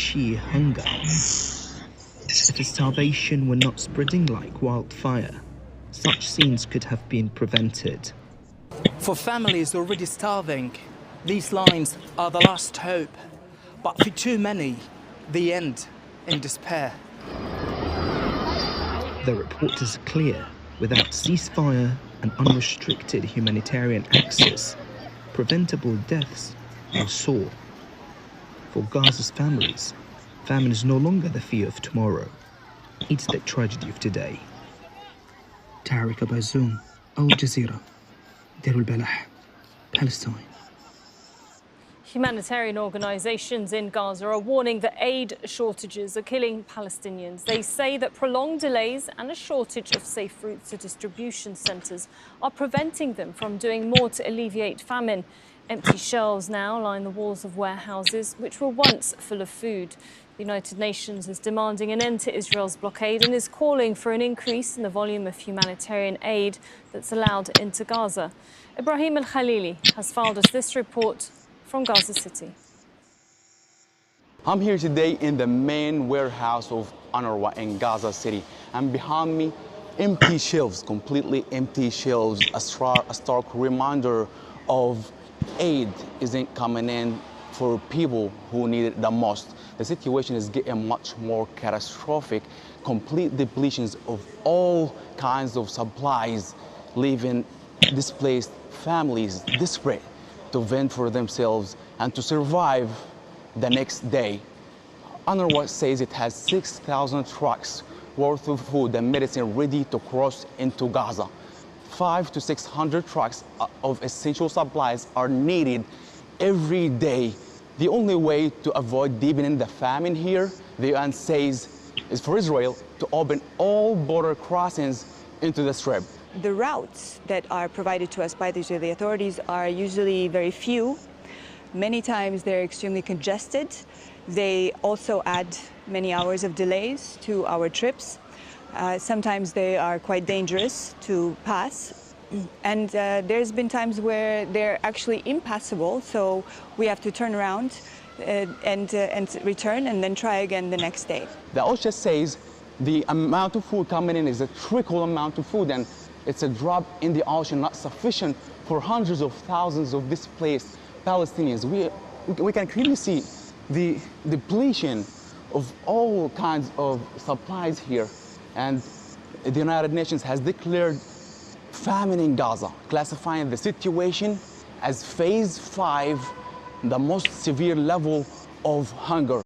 sheer hunger. If starvation were not spreading like wildfire, such scenes could have been prevented. For families already starving, these lines are the last hope. But for too many, the end in despair. The report is clear. Without ceasefire and unrestricted humanitarian access, preventable deaths will soar. For Gaza's families, famine is no longer the fear of tomorrow. It's the tragedy of today. Tariq Bazoum, Al Jazeera, Deir al-Balah, Palestine. Humanitarian organisations in Gaza are warning that aid shortages are killing Palestinians. They say that prolonged delays and a shortage of safe routes to distribution centres are preventing them from doing more to alleviate famine. Empty shelves now line the walls of warehouses which were once full of food. The United Nations is demanding an end to Israel's blockade and is calling for an increase in the volume of humanitarian aid that's allowed into Gaza. Ibrahim Al-Khalili has filed us this report from Gaza City. I'm here today in the main warehouse of UNRWA in Gaza City, and behind me, empty shelves, completely empty shelves, a stark reminder of aid isn't coming in for people who need it the most. The situation is getting much more catastrophic, complete depletions of all kinds of supplies, leaving displaced families desperate to vent for themselves and to survive the next day. UNRWA says it has 6,000 trucks worth of food and medicine ready to cross into Gaza. 500 to 600 trucks of essential supplies are needed every day. The only way to avoid deepening the famine here, the UN says, is for Israel to open all border crossings into the Strip. The routes that are provided to us by the Israeli authorities are usually very few. Many times they're extremely congested. They also add many hours of delays to our trips. Sometimes they are quite dangerous to pass. And there's been times where they're actually impassable, so we have to turn around and return and then try again the next day. The OSHA says the amount of food coming in is a trickle amount of food, and it's a drop in the ocean, not sufficient for hundreds of thousands of displaced Palestinians. We can clearly see the depletion of all kinds of supplies here. And the United Nations has declared famine in Gaza, classifying the situation as phase 5, the most severe level of hunger.